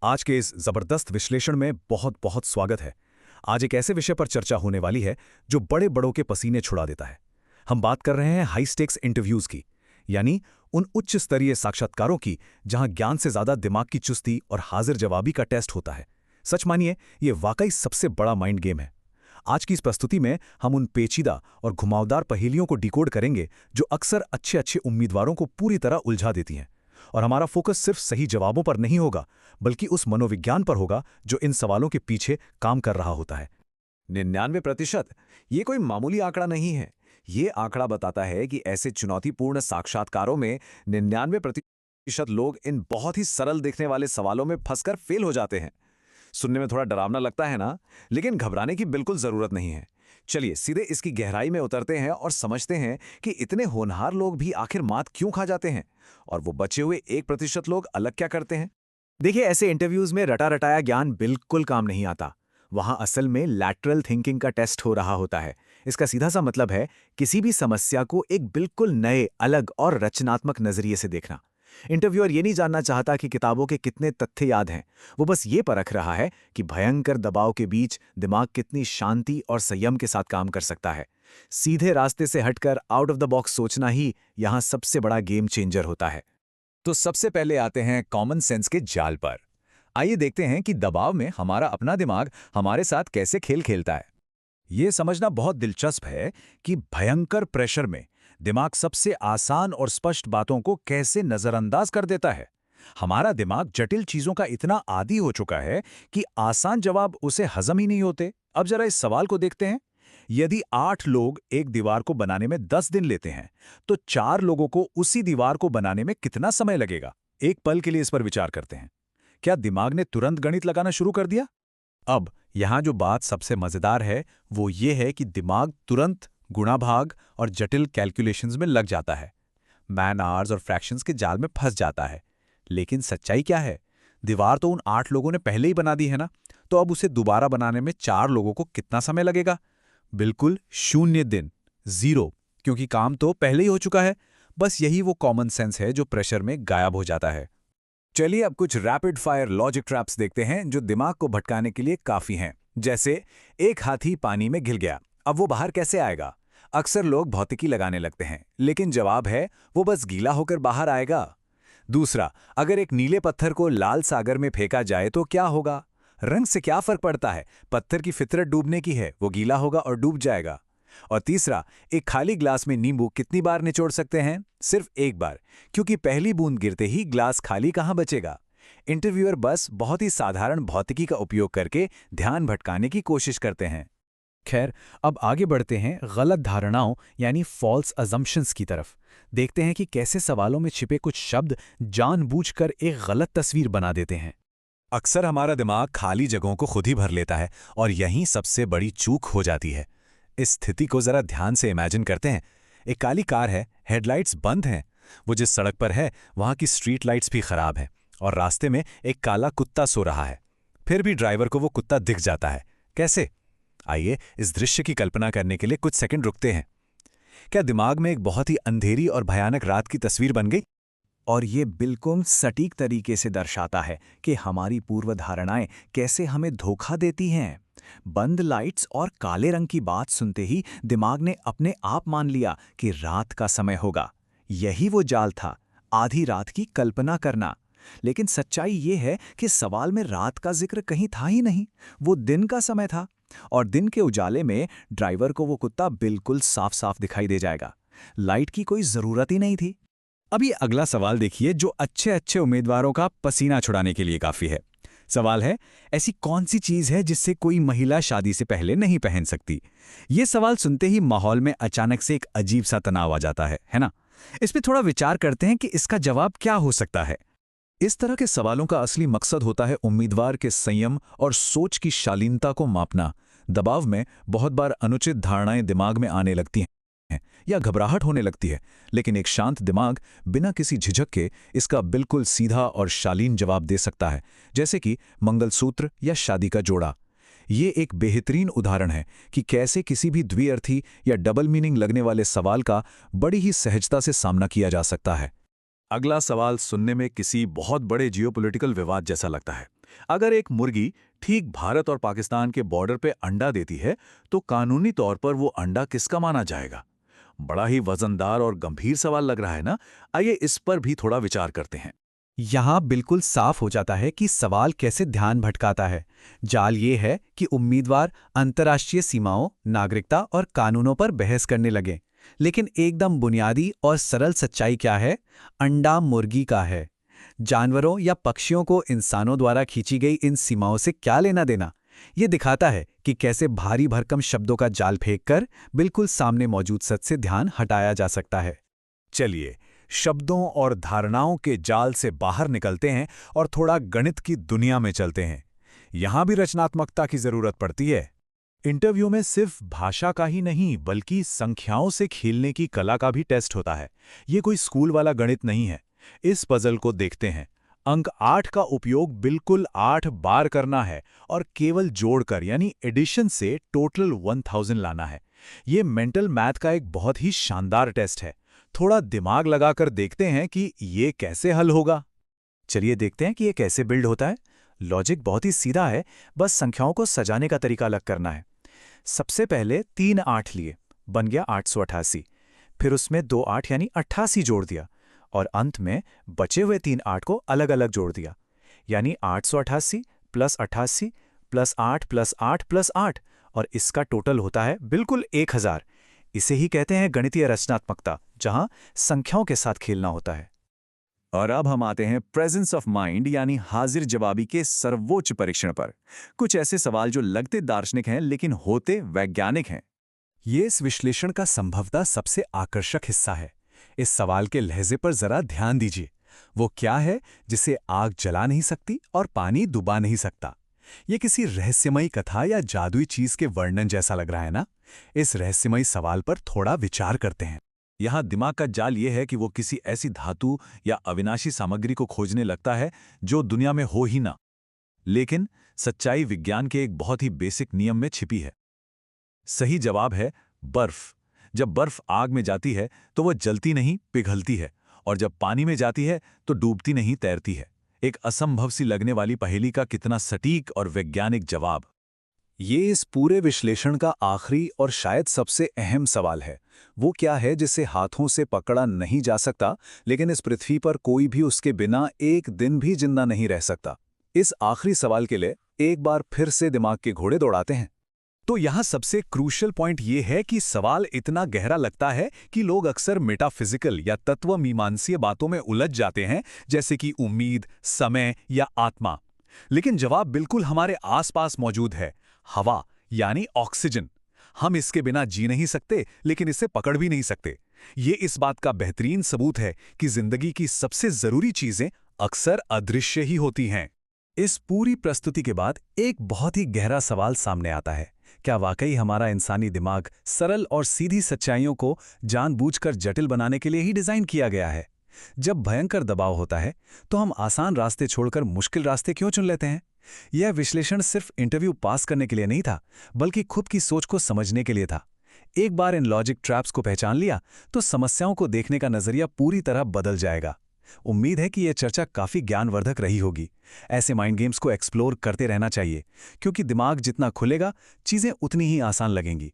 आज के इस जबरदस्त विश्लेषण में बहुत बहुत स्वागत है। आज एक ऐसे विषय पर चर्चा होने वाली है जो बड़े बड़ों के पसीने छुड़ा देता है। हम बात कर रहे हैं हाई स्टेक्स इंटरव्यूज की, यानी उन उच्च स्तरीय साक्षात्कारों की जहां ज्ञान से ज्यादा दिमाग की चुस्ती और हाजिर जवाबी का टेस्ट होता है। सच मानिए, ये वाकई सबसे बड़ा माइंड गेम है। आज की इस प्रस्तुति में हम उन पेचीदा और घुमावदार पहेलियों को डिकोड करेंगे जो अक्सर अच्छे अच्छे उम्मीदवारों को पूरी तरह उलझा देती हैं। और हमारा फोकस सिर्फ सही जवाबों पर नहीं होगा, बल्कि उस मनोविज्ञान पर होगा जो इन सवालों के पीछे काम कर रहा होता है। 99%। ये कोई मामूली आंकड़ा नहीं है। ये आंकड़ा बताता है कि ऐसे चुनौतीपूर्ण साक्षात्कारों में 99% लोग इन बहुत ही सरल दिखने वाले सवालों में फंसकर फेल हो जाते हैं। सुनने में थोड़ा डरावना लगता है ना, लेकिन घबराने की बिल्कुल जरूरत नहीं है। चलिए सीधे इसकी गहराई में उतरते हैं और समझते हैं कि इतने होनहार लोग भी आखिर मात क्यों खा जाते हैं, और वो बचे हुए 1% लोग अलग क्या करते हैं। देखिए, ऐसे इंटरव्यूज में रटा रटाया ज्ञान बिल्कुल काम नहीं आता। वहां असल में लैटरल थिंकिंग का टेस्ट हो रहा होता है। इसका सीधा सा मतलब है किसी भी समस्या को एक बिल्कुल नए, अलग और रचनात्मक नजरिए से देखना। इंटरव्यूअर ये नहीं जानना चाहता कि किताबों के कितने तथ्य याद हैं। वो बस ये परख रहा है कि भयंकर दबाव के बीच दिमाग कितनी शांति और संयम के साथ काम कर सकता है। सीधे रास्ते से हटकर आउट ऑफ द बॉक्स सोचना ही यहाँ सबसे बड़ा गेम चेंजर होता है। तो सबसे पहले आते हैं कॉमन सेंस के जाल पर। आइए देखते हैं कि दबाव में हमारा अपना दिमाग हमारे साथ कैसे खेल खेलता है। ये समझना बहुत दिलचस्प है कि भयंकर प्रेशर में दिमाग सबसे आसान और स्पष्ट बातों को कैसे नजरअंदाज कर देता है। हमारा दिमाग जटिल चीजों का इतना आदी हो चुका है कि आसान जवाब उसे हजम ही नहीं होते। अब जरा इस सवाल को देखते हैं। यदि 8 लोग एक दीवार को बनाने में 10 दिन लेते हैं, तो 4 लोगों को उसी दीवार को बनाने में कितना समय लगेगा? एक पल के लिए इस पर विचार करते हैं। क्या दिमाग ने तुरंत गणित लगाना शुरू कर दिया? अब यहां जो बात सबसे मजेदार है वो ये है कि दिमाग तुरंत गुणा भाग और जटिल कैलकुलेशंस में लग जाता है। मैन आवर्स और फ्रैक्शंस के जाल में फंस जाता है। लेकिन सच्चाई क्या है? दीवार तो उन 8 लोगों ने पहले ही बना दी है ना, तो अब उसे दोबारा बनाने में 4 लोगों को कितना समय लगेगा? बिल्कुल 0 दिन, 0, क्योंकि काम तो पहले ही हो चुका है। बस यही वो कॉमन सेंस है जो प्रेशर में गायब हो जाता है। चलिए अब कुछ रैपिड फायर लॉजिक ट्रैप्स देखते हैं जो दिमाग को भटकाने के लिए काफी हैं। जैसे, एक हाथी पानी में घिल गया, अब वो बाहर कैसे आएगा? अक्सर लोग भौतिकी लगाने लगते हैं, लेकिन जवाब है वो बस गीला होकर बाहर आएगा। दूसरा, अगर एक नीले पत्थर को लाल सागर में फेंका जाए तो क्या होगा? रंग से क्या फर्क पड़ता है? पत्थर की फितरत डूबने की है, वो गीला होगा और डूब जाएगा। और तीसरा, एक खाली ग्लास में नींबू कितनी बार निचोड़ सकते हैं? सिर्फ एक बार, क्योंकि पहली बूंद गिरते ही ग्लास खाली कहां बचेगा। इंटरव्यूअर बस बहुत ही साधारण भौतिकी का उपयोग करके ध्यान भटकाने की कोशिश करते हैं। खैर, अब आगे बढ़ते हैं गलत धारणाओं यानी फॉल्स अजम्पशंस की तरफ। देखते हैं कि कैसे सवालों में छिपे कुछ शब्द जानबूझकर एक गलत तस्वीर बना देते हैं। अक्सर हमारा दिमाग खाली जगहों को खुद ही भर लेता है और यहीं सबसे बड़ी चूक हो जाती है। इस स्थिति को जरा ध्यान से इमेजिन करते हैं। एक काली कार है, हेडलाइट्स बंद हैं। वो जिस सड़क पर है वहां की स्ट्रीट लाइट्स भी खराब हैं और रास्ते में एक काला कुत्ता सो रहा है। फिर भी ड्राइवर को वो कुत्ता दिख जाता है। कैसे? आइए इस दृश्य की कल्पना करने के लिए कुछ सेकंड रुकते हैं। क्या दिमाग में एक बहुत ही अंधेरी और भयानक रात की तस्वीर बन गई? और ये बिल्कुल सटीक तरीके से दर्शाता है कि हमारी पूर्व धारणाएं कैसे हमें धोखा देती हैं। बंद लाइट्स और काले रंग की बात सुनते ही दिमाग ने अपने आप मान लिया कि रात का समय होगा। यही वो जाल था, आधी रात की कल्पना करना। लेकिन सच्चाई ये है कि सवाल में रात का जिक्र कहीं था ही नहीं। वो दिन का समय था, और दिन के उजाले में ड्राइवर को वो कुत्ता बिल्कुल साफ साफ दिखाई दे जाएगा। लाइट की कोई जरूरत ही नहीं थी। अब ये अगला सवाल देखिए जो अच्छे अच्छे उम्मीदवारों का पसीना छुड़ाने के लिए काफी है। सवाल है, ऐसी कौन सी चीज है जिससे कोई महिला शादी से पहले नहीं पहन सकती? ये सवाल सुनते ही माहौल में अचानक से एक अजीब सा तनाव आ जाता है ना? इस पे थोड़ा विचार करते हैं कि इसका जवाब क्या हो सकता है। इस तरह के सवालों का असली मकसद होता है उम्मीदवार के संयम और सोच की शालीनता को मापना। दबाव में बहुत बार अनुचित धारणाएं दिमाग में आने लगती हैं या घबराहट होने लगती है, लेकिन एक शांत दिमाग बिना किसी झिझक के इसका बिल्कुल सीधा और शालीन जवाब दे सकता है, जैसे कि मंगलसूत्र या शादी का जोड़ा। ये एक बेहतरीन उदाहरण है कि कैसे किसी भी द्विअर्थी या डबल मीनिंग लगने वाले सवाल का बड़ी ही सहजता से सामना किया जा सकता है। अगला सवाल सुनने में किसी बहुत बड़े जियोपॉलिटिकल विवाद जैसा लगता है। अगर एक मुर्गी ठीक भारत और पाकिस्तान के बॉर्डर पे अंडा देती है, तो कानूनी तौर पर वो अंडा किसका माना जाएगा? बड़ा ही वजनदार और गंभीर सवाल लग रहा है ना? आइए इस पर भी थोड़ा विचार करते हैं। यहाँ बिल्कुल साफ हो जाता है कि सवाल कैसे ध्यान भटकाता है। जाल ये है कि उम्मीदवार अंतर्राष्ट्रीय सीमाओं, नागरिकता और कानूनों पर बहस करने लगे। लेकिन एकदम बुनियादी और सरल सच्चाई क्या है? अंडा मुर्गी का है। जानवरों या पक्षियों को इंसानों द्वारा खींची गई इन सीमाओं से क्या लेना देना? ये दिखाता है कि कैसे भारी भरकम शब्दों का जाल फेंककर बिल्कुल सामने मौजूद सच से ध्यान हटाया जा सकता है। चलिए, शब्दों और धारणाओं के जाल से बाहर निकलते हैं और थोड़ा गणित की दुनिया में चलते हैं। यहां भी रचनात्मकता की जरूरत पड़ती है। इंटरव्यू में सिर्फ भाषा का ही नहीं, बल्कि संख्याओं से खेलने की कला का भी टेस्ट होता है। ये कोई स्कूल वाला गणित नहीं है। इस पजल को देखते हैं। अंक 8 का उपयोग बिल्कुल 8 बार करना है और केवल जोड़कर यानी एडिशन से टोटल 1000 लाना है। ये मेंटल मैथ का एक बहुत ही शानदार टेस्ट है। थोड़ा दिमाग लगाकर देखते हैं कि ये कैसे हल होगा। चलिए देखते हैं कि ये कैसे बिल्ड होता है। लॉजिक बहुत ही सीधा है, बस संख्याओं को सजाने का तरीका अलग करना है। सबसे पहले 3 8 लिए, बन गया 888। फिर उसमें 2 8 यानी 88 जोड़ दिया और अंत में बचे हुए 3 8 को अलग अलग जोड़ दिया, यानी 888 प्लस 88 प्लस 8 प्लस 8 प्लस 8, और इसका टोटल होता है बिल्कुल 1000। इसे ही कहते हैं गणितीय रचनात्मकता, जहां संख्याओं के साथ खेलना होता है। और अब हम आते हैं प्रेजेंस ऑफ माइंड यानी हाजिर जवाबी के सर्वोच्च परीक्षण पर। कुछ ऐसे सवाल जो लगते दार्शनिक हैं लेकिन होते वैज्ञानिक हैं। ये इस विश्लेषण का संभवतः सबसे आकर्षक हिस्सा है। इस सवाल के लहजे पर जरा ध्यान दीजिए। वो क्या है जिसे आग जला नहीं सकती और पानी डुबा नहीं सकता? ये किसी रहस्यमयी कथा या जादुई चीज के वर्णन जैसा लग रहा है ना? इस रहस्यमयी सवाल पर थोड़ा विचार करते हैं। यहाँ दिमाग का जाल ये है कि वो किसी ऐसी धातु या अविनाशी सामग्री को खोजने लगता है जो दुनिया में हो ही ना। लेकिन सच्चाई विज्ञान के एक बहुत ही बेसिक नियम में छिपी है। सही जवाब है बर्फ। जब बर्फ आग में जाती है तो वो जलती नहीं, पिघलती है, और जब पानी में जाती है तो डूबती नहीं, तैरती है। एक असंभव सी लगने वाली पहेली का कितना सटीक और वैज्ञानिक जवाब। ये इस पूरे विश्लेषण का आखिरी और शायद सबसे अहम सवाल है। वो क्या है जिसे हाथों से पकड़ा नहीं जा सकता, लेकिन इस पृथ्वी पर कोई भी उसके बिना एक दिन भी जिंदा नहीं रह सकता? इस आखिरी सवाल के लिए एक बार फिर से दिमाग के घोड़े दौड़ाते हैं। तो यहाँ सबसे क्रूशियल पॉइंट ये है कि सवाल इतना गहरा लगता है कि लोग अक्सर मेटाफिजिकल या तत्वमीमांसीय बातों में उलझ जाते हैं, जैसे कि उम्मीद, समय या आत्मा। लेकिन जवाब बिल्कुल हमारे आसपास मौजूद है। हवा यानी ऑक्सीजन। हम इसके बिना जी नहीं सकते, लेकिन इसे पकड़ भी नहीं सकते। ये इस बात का बेहतरीन सबूत है कि जिंदगी की सबसे जरूरी चीजें अक्सर अदृश्य ही होती हैं। इस पूरी प्रस्तुति के बाद एक बहुत ही गहरा सवाल सामने आता है। क्या वाकई हमारा इंसानी दिमाग सरल और सीधी सच्चाइयों को जानबूझकर जटिल बनाने के लिए ही डिजाइन किया गया है? जब भयंकर दबाव होता है तो हम आसान रास्ते छोड़कर मुश्किल रास्ते क्यों चुन लेते हैं? यह विश्लेषण सिर्फ इंटरव्यू पास करने के लिए नहीं था, बल्कि खुद की सोच को समझने के लिए था। एक बार इन लॉजिक ट्रैप्स को पहचान लिया तो समस्याओं को देखने का नजरिया पूरी तरह बदल जाएगा। उम्मीद है कि यह चर्चा काफी ज्ञानवर्धक रही होगी। ऐसे माइंड गेम्स को एक्सप्लोर करते रहना चाहिए, क्योंकि दिमाग जितना खुलेगा, चीजें उतनी ही आसान लगेंगी।